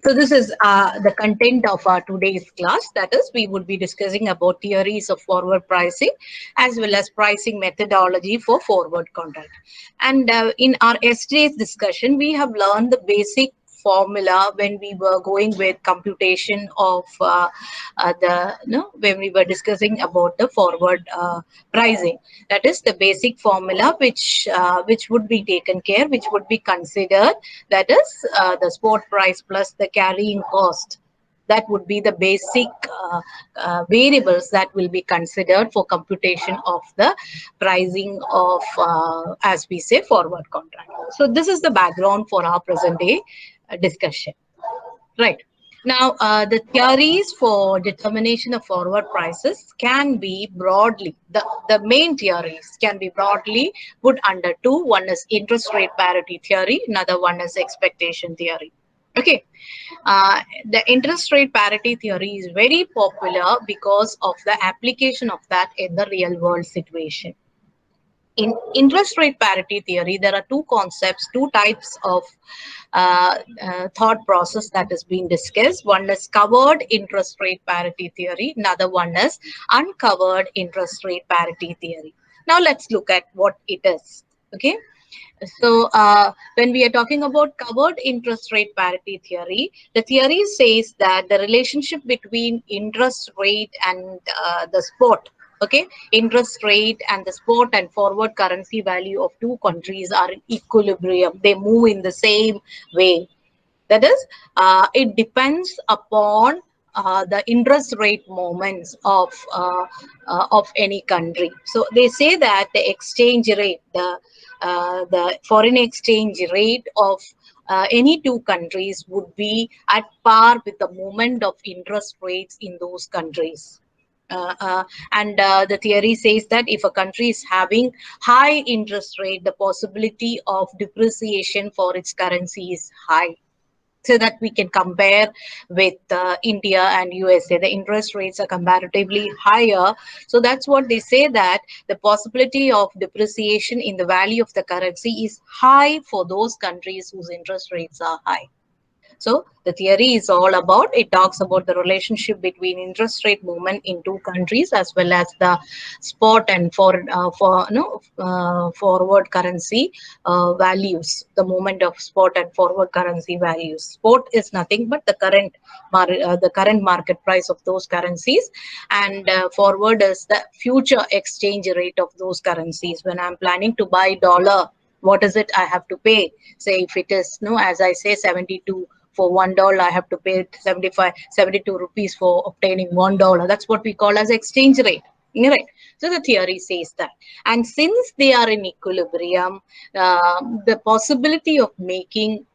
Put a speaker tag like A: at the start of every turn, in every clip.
A: So this is the content of our today's class. That is, we would be discussing about theories of forward pricing as well as pricing methodology for forward contract. And in our yesterday's discussion, we have learned the basic formula when we were going with computation of when we were discussing about the forward pricing. That is the basic formula which would be taken care, which would be considered, that is the spot price plus the carrying cost. That would be the basic variables that will be considered for computation of the pricing of, as we say, forward contract. So this is the background for our present day discussion. Right. Now, the theories for determination of forward prices can be broadly, the main theories can be broadly put under two. One is interest rate parity theory, another one is expectation theory. Okay. The interest rate parity theory is very popular because of the application of that in the real world situation. In interest rate parity theory, there are two concepts, two types of thought process that is being discussed. One is covered interest rate parity theory, another one is uncovered interest rate parity theory. Now let's look at what it is. Okay. So when we are talking about covered interest rate parity theory, the theory says that the relationship between interest rate and the spot, okay, interest rate and the spot and forward currency value of two countries are in equilibrium. They move in the same way. That is, it depends upon the interest rate movements of any country. So they say that the exchange rate, the foreign exchange rate of any two countries would be at par with the movement of interest rates in those countries. And the theory says that if a country is having high interest rate, the possibility of depreciation for its currency is high, so that we can compare with India and USA. The interest rates are comparatively higher. So that's what they say, that the possibility of depreciation in the value of the currency is high for those countries whose interest rates are high. So the theory is all about, it talks about the relationship between interest rate movement in two countries as well as the spot and forward currency values, the movement of spot and forward currency values. Spot is nothing but the current market price of those currencies, and forward is the future exchange rate of those currencies. When I'm planning to buy dollar, what is it I have to pay? Say if it is, no, as I say, 72 for $1, I have to pay 72 rupees for obtaining $1. That's what we call as exchange rate. Right. So the theory says that. And since they are in equilibrium, the possibility of making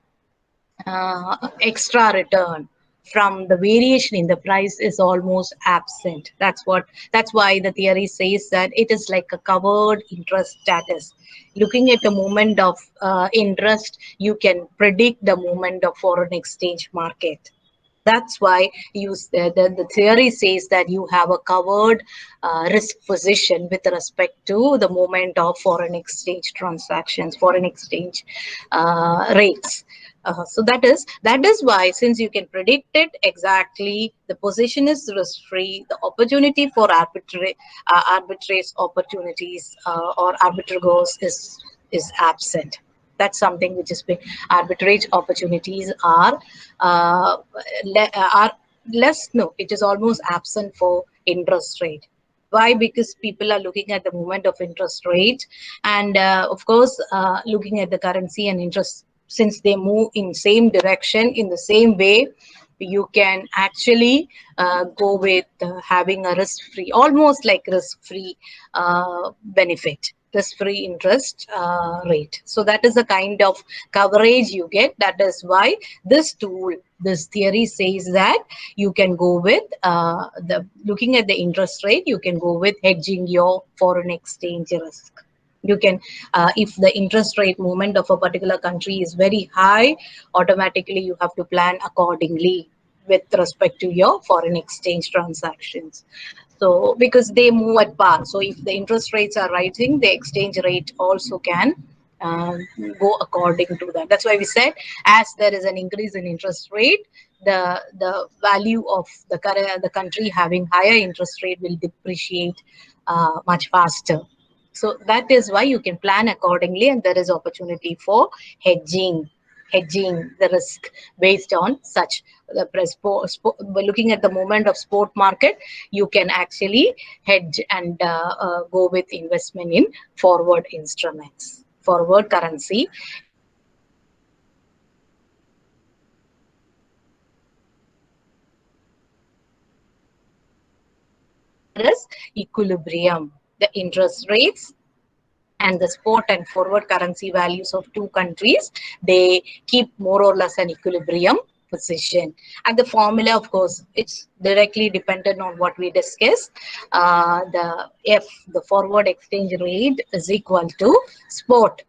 A: extra return from the variation in the price is almost absent. That's why the theory says that it is like a covered interest status. Looking at the movement of interest, you can predict the movement of foreign exchange market. That's why the theory says that you have a covered risk position with respect to the movement of foreign exchange transactions, foreign exchange rates. So that is why, since you can predict it exactly, the position is risk free. The opportunity for arbitrage opportunities or arbitragos is absent. That's something which is big. Arbitrage opportunities uh, are less. No, it is almost absent for interest rate. Why? Because people are looking at the movement of interest rate, and of course looking at the currency and interest. Since they move in same direction, in the same way, you can actually go with having a risk free, almost like risk free benefit, risk free interest rate. So that is the kind of coverage you get. That is why this tool, this theory says that you can go with the looking at the interest rate, you can go with hedging your foreign exchange risk. You can, if the interest rate movement of a particular country is very high, automatically you have to plan accordingly with respect to your foreign exchange transactions. So because they move at par, so if the interest rates are rising, the exchange rate also can go according to that. That's why we said, as there is an increase in interest rate, the value of the country having higher interest rate will depreciate much faster. So that is why you can plan accordingly, and there is opportunity for hedging hedging the risk based on such looking at the moment of sport market. You can actually hedge and go with investment in forward instruments, forward currency. There is equilibrium. The interest rates and the spot and forward currency values of two countries, they keep more or less an equilibrium position. And the formula, of course, it's directly dependent on what we discussed. The forward exchange rate is equal to spot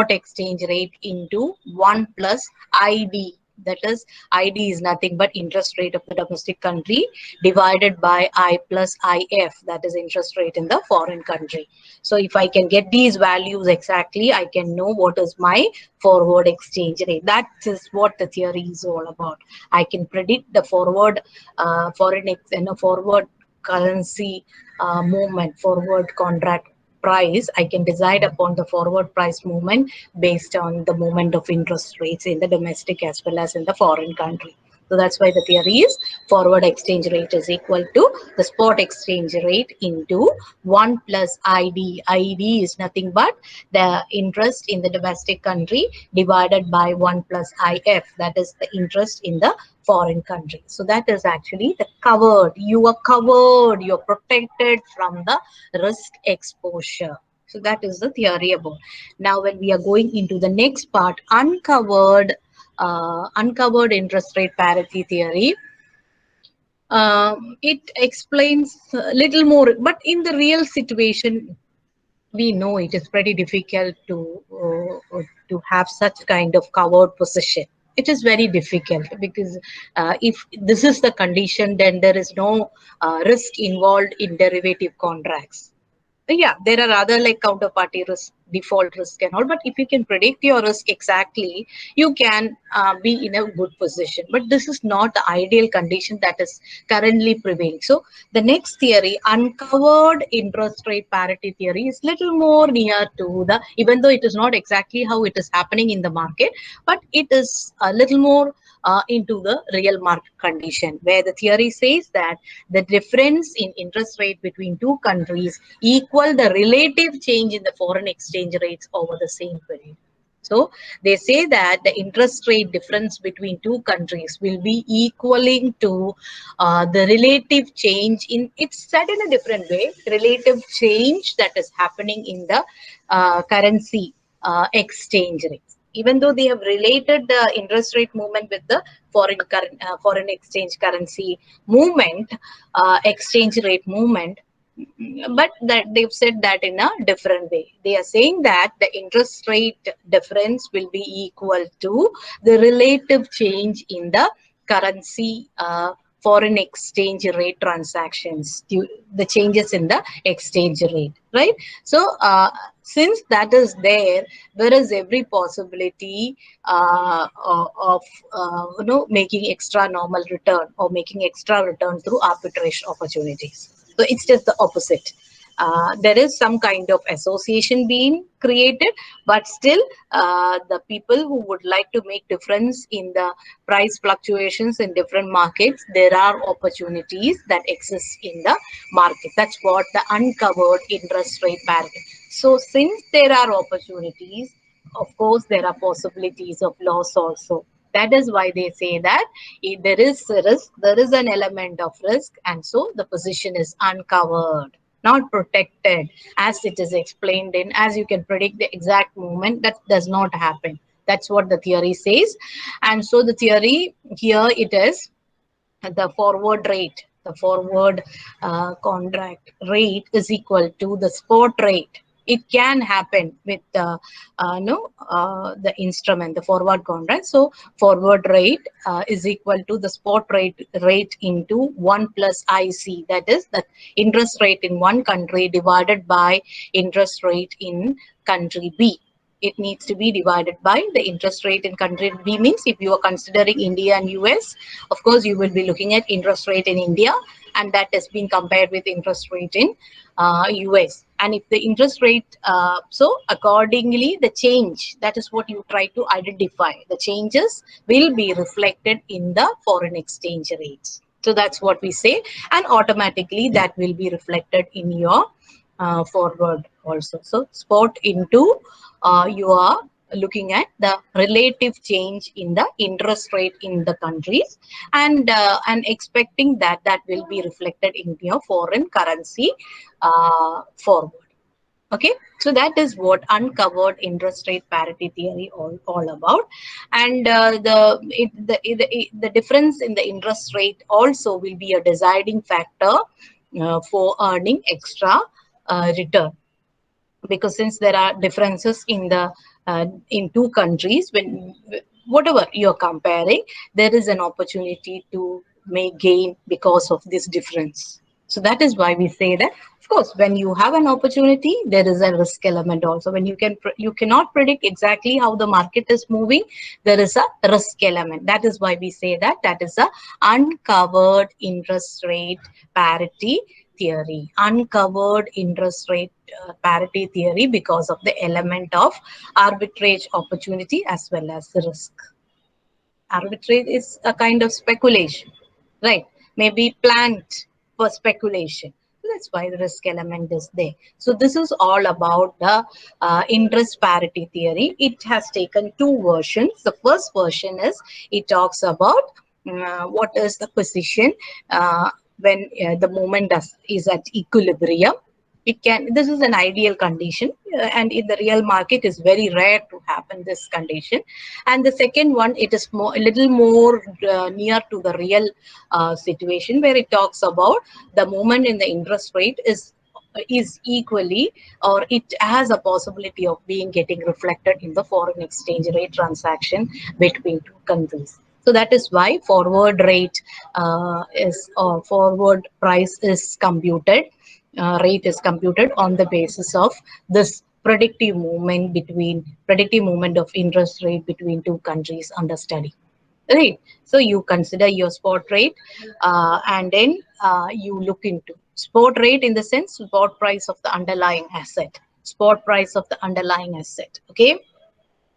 A: exchange rate into 1 plus id. That is, id is nothing but interest rate of the domestic country divided by I plus if, that is interest rate in the foreign country. So if I can get these values exactly, I can know what is my forward exchange rate. That is what the theory is all about. I can predict the forward forward currency movement, forward contract price. I can decide upon the forward price movement based on the movement of interest rates in the domestic as well as in the foreign country. So that's why the theory is forward exchange rate is equal to the spot exchange rate into 1 plus ID. ID is nothing but the interest in the domestic country divided by 1 plus IF, that is the interest in the foreign country. So that is actually the covered. You are covered, you're protected from the risk exposure. So that is the theory about. Now, when we are going into the next part, uncovered interest rate parity theory, it explains a little more, but in the real situation, we know it is pretty difficult to have such kind of covered position. It is very difficult because if this is the condition, then there is no risk involved in derivative contracts. Yeah, there are other like counterparty risk, default risk and all, but if you can predict your risk exactly, you can be in a good position. But this is not the ideal condition that is currently prevailing. So the next theory, uncovered interest rate parity theory, is little more near to the, even though it is not exactly how it is happening in the market, but it is a little more into the real market condition, where the theory says that the difference in interest rate between two countries equal the relative change in the foreign exchange rates over the same period. So they say that the interest rate difference between two countries will be equaling to the relative change in, it's said in a different way, relative change that is happening in the currency exchange rates. Even though they have related the interest rate movement with the foreign exchange currency movement, exchange rate movement, but that they've said that in a different way. They are saying that the interest rate difference will be equal to the relative change in the currency foreign exchange rate transactions, the changes in the exchange rate, right? So since that is there is every possibility of making extra normal return or making extra return through arbitrage opportunities. So it's just the opposite. There is some kind of association being created, but still the people who would like to make difference in the price fluctuations in different markets, there are opportunities that exist in the market. That's what the uncovered interest rate parity. So since there are opportunities, of course, there are possibilities of loss also. That is why they say that if there is a risk, there is an element of risk, and so the position is uncovered, not protected, as it is explained in, as you can predict the exact movement, that does not happen. That's what the theory says. And so the theory here, it is the forward rate, the forward contract rate is equal to the spot rate. It can happen with the instrument, the forward contract. So forward rate is equal to the spot rate into 1 plus IC, that is the interest rate in one country divided by interest rate in country B. It needs to be divided by the interest rate in country B. Means if you are considering India and US, of course you will be looking at interest rate in India, and that has been compared with interest rate in US. And if the interest rate, so accordingly the change, that is what you try to identify, the changes will be reflected in the foreign exchange rates. So that's what we say, and automatically that will be reflected in your forward also. So spot into, you are looking at the relative change in the interest rate in the countries, and expecting that that will be reflected in your foreign currency forward. Okay, so that is what uncovered interest rate parity theory all about. And the difference in the interest rate also will be a deciding factor for earning extra return, because since there are differences in the in two countries, when whatever you're comparing, there is an opportunity to make gain because of this difference. So that is why we say that, of course, when you have an opportunity, there is a risk element also. When you cannot predict exactly how the market is moving, there is a risk element. That is why we say that that is a uncovered interest rate parity theory. Uncovered interest rate parity theory, because of the element of arbitrage opportunity as well as the risk. Arbitrage is a kind of speculation, right? Maybe planned for speculation. That's why the risk element is there. So this is all about the interest parity theory. It has taken two versions. The first version is, it talks about what is the position when the moment is at equilibrium. It can, this is an ideal condition, and in the real market is very rare to happen this condition. And the second one, it is more, a little more near to the real situation, where it talks about the moment in the interest rate is equally, or it has a possibility of being getting reflected in the foreign exchange rate transaction between two countries. So that is why forward rate is, or forward price is computed, rate is computed on the basis of this predictive movement of interest rate between two countries under study, right? So you consider your spot rate, and then you look into spot rate in the sense spot price of the underlying asset, spot price of the underlying asset. Okay,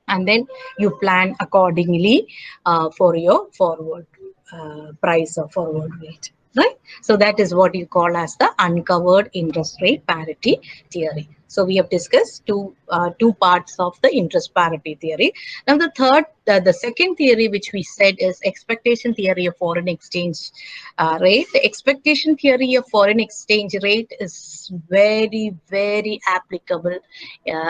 A: and then you plan accordingly for your forward price or forward rate, right? So that is what you call as the uncovered interest rate parity theory. So we have discussed two parts of the interest parity theory. Now the second theory which we said is expectation theory of foreign exchange rate. The expectation theory of foreign exchange rate is very, very applicable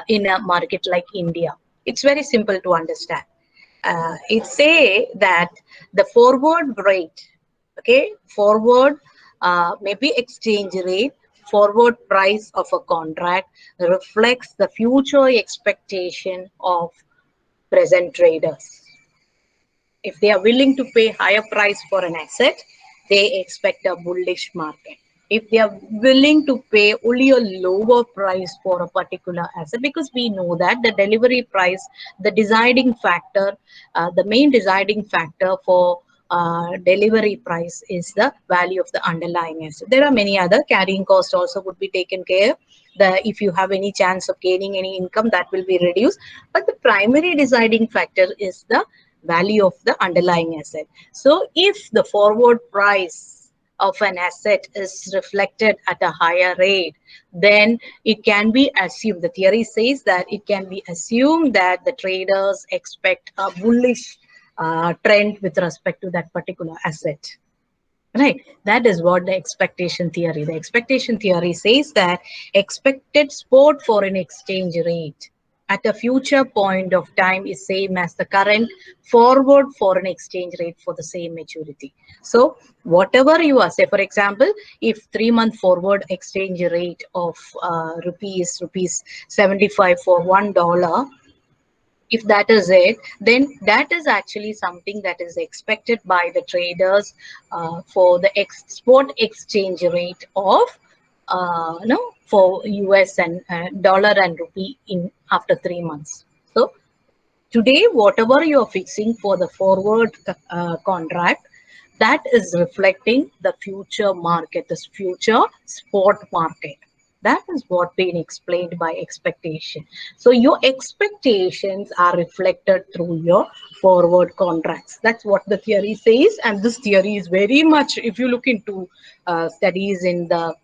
A: in a market like India. It's very simple to understand. It say that the forward rate, okay, forward maybe exchange rate, forward price of a contract reflects the future expectation of present traders. If they are willing to pay higher price for an asset, they expect a bullish market. If they are willing to pay only a lower price for a particular asset, because we know that the delivery price, the deciding factor, the main deciding factor for delivery price is the value of the underlying asset. There are many other carrying costs also would be taken care. If you have any chance of gaining any income, that will be reduced. But the primary deciding factor is the value of the underlying asset. So if the forward price of an asset is reflected at a higher rate, then it can be assumed, the theory says that it can be assumed that the traders expect a bullish trend with respect to that particular asset. Right, that is what the expectation theory. The expectation theory says that expected spot foreign exchange rate at a future point of time is same as the current forward foreign exchange rate for the same maturity. So whatever you are, say for example, if 3-month forward exchange rate of rupees 75 for $1, if that is it, then that is actually something that is expected by the traders for the export exchange rate of for US and dollar and rupee in after 3 months. Today, whatever you're fixing for the forward contract, that is reflecting the future market, this future spot market. That is what being explained by expectation. So your expectations are reflected through your forward contracts. That's what the theory says, and this theory is very much, if you look into studies in the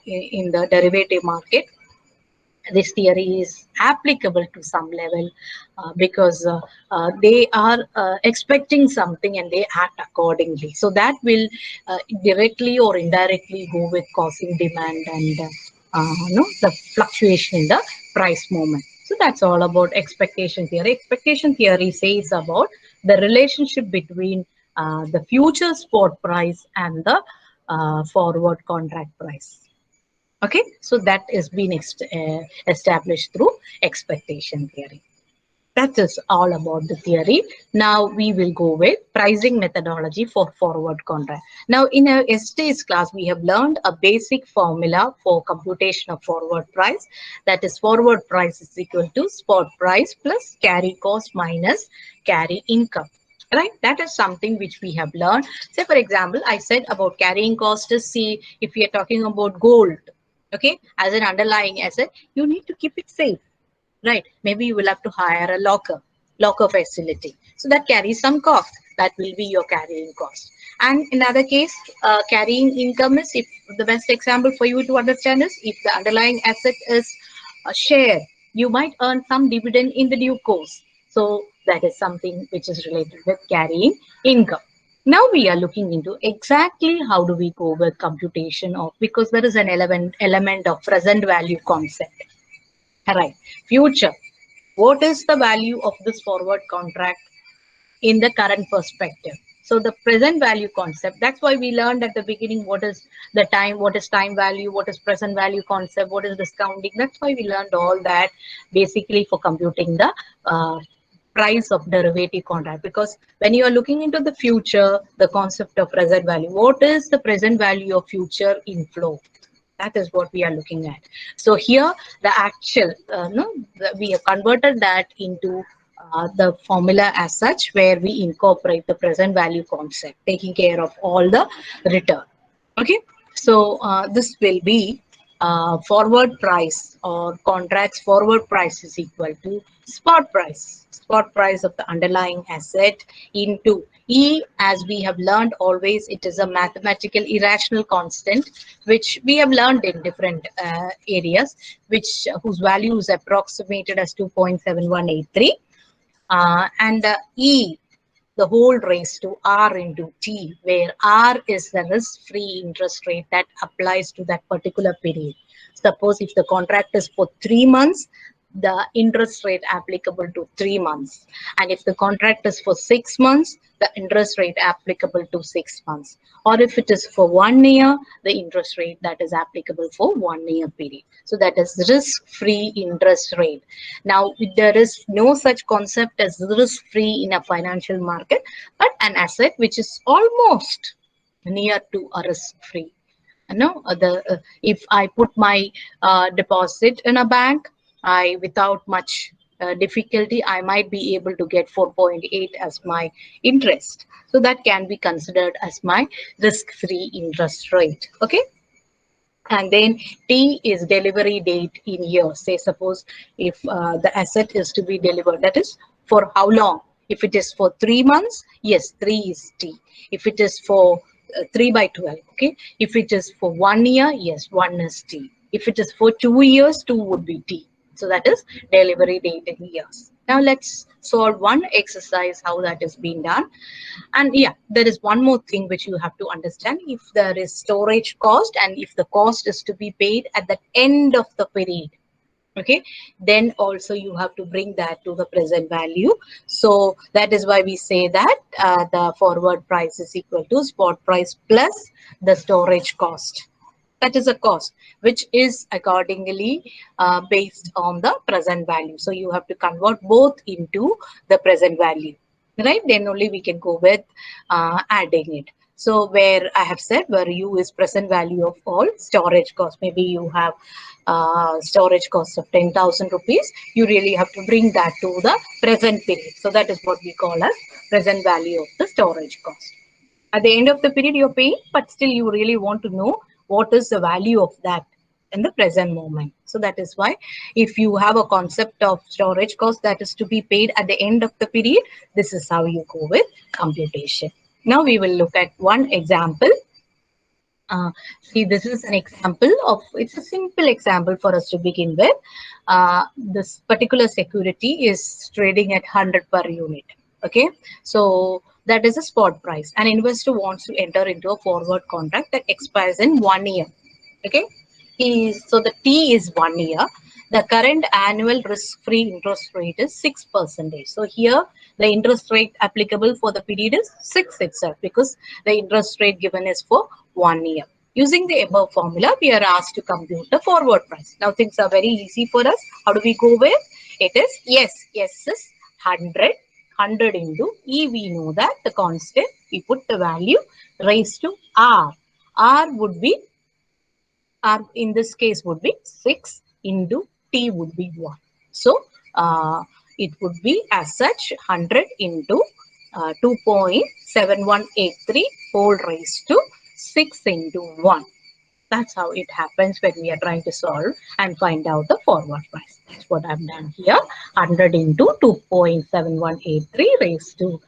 A: in the derivative market, this theory is applicable to some level because they are expecting something and they act accordingly. So that will directly or indirectly go with causing demand and the fluctuation in the price movement. So that's all about expectation theory. Expectation theory says about the relationship between the future spot price and the forward contract price. Okay, so that is being established through expectation theory. That is all about the theory. Now we will go with pricing methodology for forward contract. Now in our yesterday's class, we have learned a basic formula for computation of forward price. That is forward price is equal to spot price plus carry cost minus carry income. Right, that is something which we have learned. Say for example, I said about carrying cost is, see, if we are talking about gold, okay, as an underlying asset, you need to keep it safe, right? Maybe you will have to hire a locker facility, so that carries some cost. That will be your carrying cost. And in other case, carrying income is, if the best example for you to understand is, if the underlying asset is a share, you might earn some dividend in the due course. So that is something which is related with carrying income. Now we are looking into exactly how do we go with computation of, because there is an element of present value concept. Right. Future. What is the value of this forward contract in the current perspective? So the present value concept, that's why we learned at the beginning what is the time, what is time value, what is present value concept, what is discounting. That's why we learned all that basically for computing the price of derivative contract. Because when you are looking into the future, the concept of present value, what is the present value of future inflow? That is what we are looking at. So here the actual we have converted that into the formula as such, where we incorporate the present value concept, taking care of all the return. Okay, so this will be forward price or contracts forward price is equal to spot price of the underlying asset into E. As we have learned, always it is a mathematical irrational constant which we have learned in different areas, which whose value is approximated as 2.7183, and E, the whole raised to R into T, where R is the risk-free interest rate that applies to that particular period. Suppose if the contract is for 3 months, the interest rate applicable to 3 months. And if the contract is for 6 months, the interest rate applicable to 6 months. Or if it is for 1 year, the interest rate that is applicable for 1 year period. So that is risk-free interest rate. Now, there is no such concept as risk-free in a financial market, but an asset which is almost near to a risk-free. If I put my deposit in a bank, I without much difficulty, I might be able to get 4.8 as my interest. So that can be considered as my risk-free interest rate. Okay. And then T is delivery date in years. Say suppose if the asset is to be delivered, that is for how long? If it is for 3 months, yes, 3 is T. If it is for 3 by 12, okay. If it is for 1 year, yes, 1 is T. If it is for 2 years, 2 would be T. So that is delivery date in years. Now let's solve one exercise how that is being done. And yeah, there is one more thing which you have to understand. If there is storage cost and if the cost is to be paid at the end of the period, okay, then also you have to bring that to the present value. So that is why we say that the forward price is equal to spot price plus the storage cost. That is a cost which is accordingly based on the present value. So you have to convert both into the present value, right? Then only we can go with adding it. So where I have said where U is present value of all storage costs. Maybe you have storage cost of 10,000 rupees. You really have to bring that to the present period. So that is what we call as present value of the storage cost. At the end of the period, you're paying, but still you really want to know what is the value of that in the present moment. So that is why if you have a concept of storage cost that is to be paid at the end of the period, this is how you go with computation. Now we will look at one example. See, this is an example of, it's a simple example for us to begin with. This particular security is trading at 100 per unit. Okay, so that is a spot price. An investor wants to enter into a forward contract that expires in 1 year. Okay, so the T is 1 year. The current annual risk-free interest rate is 6%. So here the interest rate applicable for the period is 6 itself, because the interest rate given is for 1 year. Using the above formula, we are asked to compute the forward price. Now things are very easy for us. How do we go with? It is S is 100 into E. We know that the constant, we put the value raised to R. R would be, R in this case would be 6 into T would be 1. So it would be as such 100 into 2.7183 whole raised to 6 into 1. That's how it happens when we are trying to solve and find out the forward price. That's what I've done here. 100 into 2.7183 raised to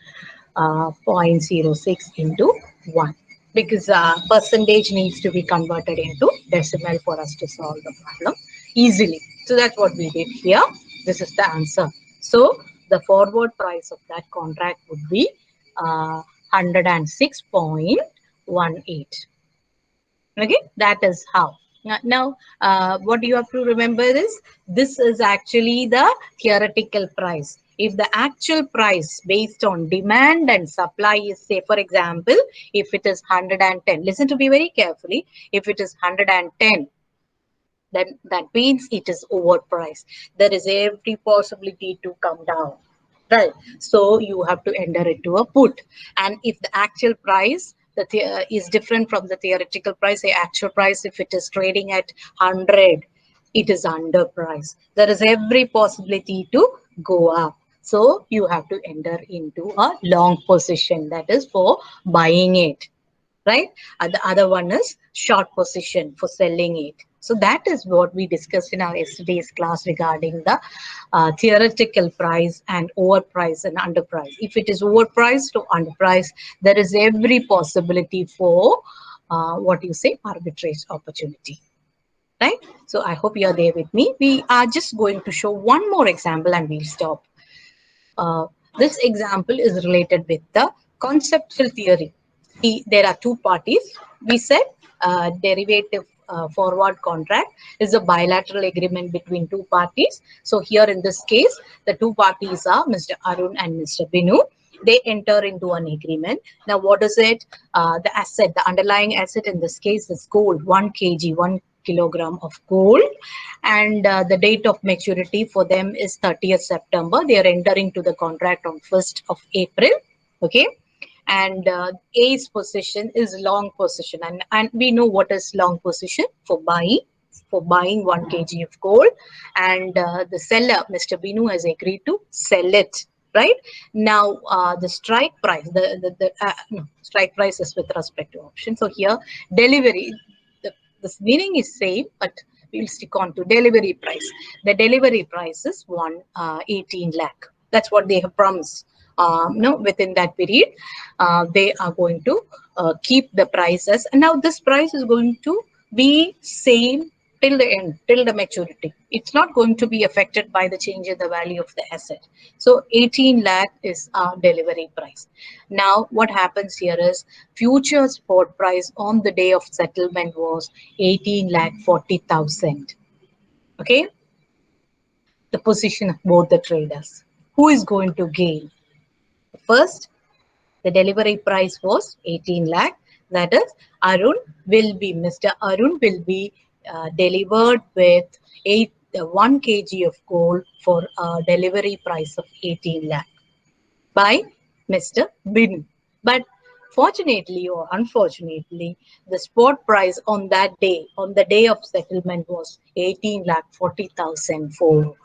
A: 0.06 into 1. Because percentage needs to be converted into decimal for us to solve the problem easily. So that's what we did here. This is the answer. So the forward price of that contract would be 106.18. Okay, that is how. Now, what you have to remember is this is actually the theoretical price. If the actual price based on demand and supply is, say, for example, if it is 110, listen to me very carefully. If it is 110, then that means it is overpriced. There is every possibility to come down. Right. So you have to enter it to a put. And if the actual price is different from the theoretical price, the actual price, if it is trading at 100, it is underpriced. There is every possibility to go up. So you have to enter into a long position, that is for buying it, right? And the other one is short position for selling it. So that is what we discussed in our yesterday's class regarding the theoretical price and overpriced and underpriced. If it is overpriced or underpriced, there is every possibility for what you say, arbitrage opportunity, right? So I hope you are there with me. We are just going to show one more example and we'll stop. This example is related with the conceptual theory. See, there are two parties. We said derivative forward contract is a bilateral agreement between two parties. So here in this case, the two parties are Mr. Arun and Mr. Binu. They enter into an agreement. Now, what is it? The asset, the underlying asset in this case is gold, 1 kg, 1 kilogram of gold, and the date of maturity for them is 30th September. They are entering to the contract on 1st of April. Okay, and A's position is long position, and we know what is long position for buying. For buying 1 kg of gold, and the seller, Mr. Binu, has agreed to sell it. Right now, the strike price, no, strike price is with respect to option. So here, delivery, the meaning is same, but we'll stick on to delivery price. The delivery price is 18 lakh. That's what they have promised. No, within that period, they are going to keep the prices. And now this price is going to be same till the end, till the maturity. It's not going to be affected by the change in the value of the asset. So 18 lakh is our delivery price. Now, what happens here is future spot price on the day of settlement was 18 lakh 40,000. Okay, the position of both the traders. Who is going to gain? First, the delivery price was 18 lakh. That is, Mr. Arun will be delivered with 1 kg of gold for a delivery price of 18 lakh by Mr. Bin. But Fortunately or unfortunately, the spot price on that day, on the day of settlement, was 18,40,000 for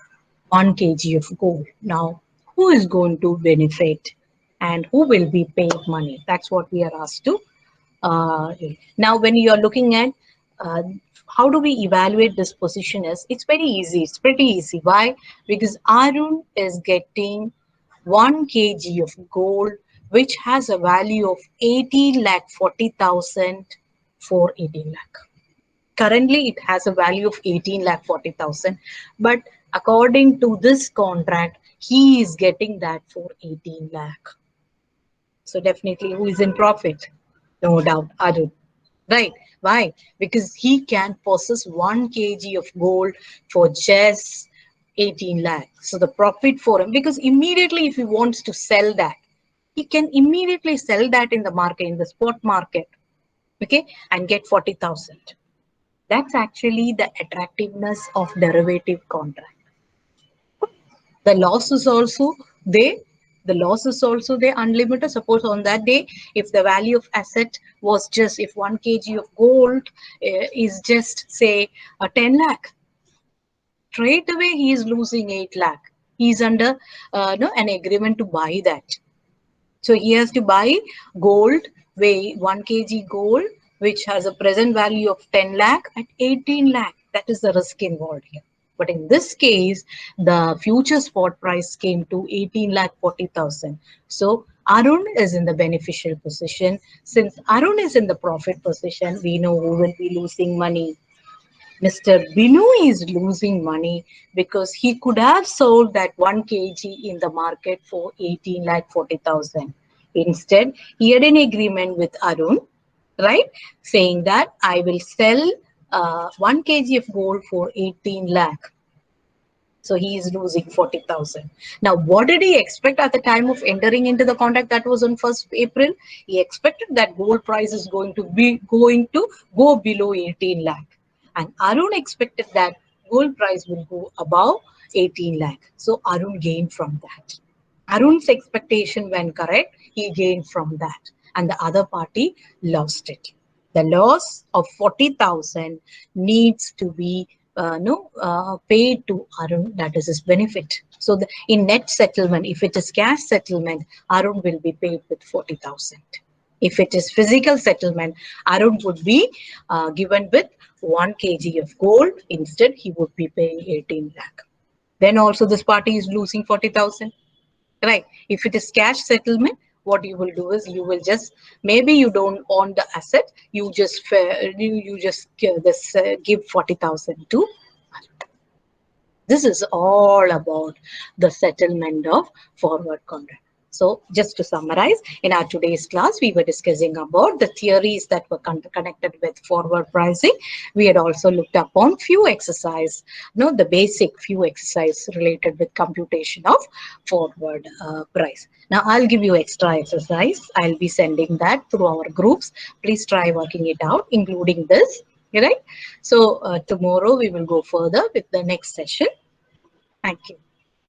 A: 1 kg of gold. Now, who is going to benefit and who will be paid money? That's what we are asked to. Uh, Now, when you are looking at uh, how do we evaluate this position, is it's very easy. It's pretty easy. Why? Because Arun is getting 1 kg of gold, which has a value of 18 lakh 40,000 for 18 lakh. Currently, it has a value of 18 lakh 40,000, but according to this contract, he is getting that for 18 lakh. So definitely, who is in profit? No doubt, Arun. Right. Why? Because he can possess 1 kg of gold for just 18 lakh. So the profit for him, because immediately if he wants to sell that, he can immediately sell that in the market, in the spot market, okay, and get 40,000. That's actually the attractiveness of derivative contract. The loss is also there. The loss is also there, unlimited. Suppose on that day, if the value of asset was just, if 1 kg of gold is just say 10 lakh, straight away he is losing 8 lakh. He is under no, an agreement to buy that. So he has to buy gold, weigh 1 kg gold, which has a present value of 10 lakh at 18 lakh. That is the risk involved here. But in this case, the future spot price came to 18 lakh 40,000. So Arun is in the beneficial position. Since Arun is in the profit position, we know who will be losing money. Mr. Binu is losing money because he could have sold that 1 kg in the market for 18 lakh 40,000. Instead, he had an agreement with Arun, right? Saying that I will sell 1 kg of gold for 18 lakh. So he is losing 40,000. Now, what did he expect at the time of entering into the contract that was on 1st April? He expected that gold price is going to go below 18 lakh. And Arun expected that gold price will go above 18 lakh. So Arun gained from that. Arun's expectation when correct, he gained from that. And the other party lost it. The loss of 40,000 needs to be no paid to Arun, that is his benefit. So in net settlement, if it is cash settlement, Arun will be paid with 40,000. If it is physical settlement, Arun would be given with 1 kg of gold. Instead, he would be paying 18 lakh. Then also this party is losing 40,000. Right. If it is cash settlement, what you will do is you will just, maybe you don't own the asset, you just give 40,000 to. This is all about the settlement of forward contract. So just to summarize, in our today's class, we were discussing about the theories that were connected with forward pricing. We had also looked upon few exercise, the basic few exercise related with computation of forward price. Now I'll give you extra exercise. I'll be sending that through our groups. Please try working it out, including this. Right. So tomorrow we will go further with the next session. Thank you.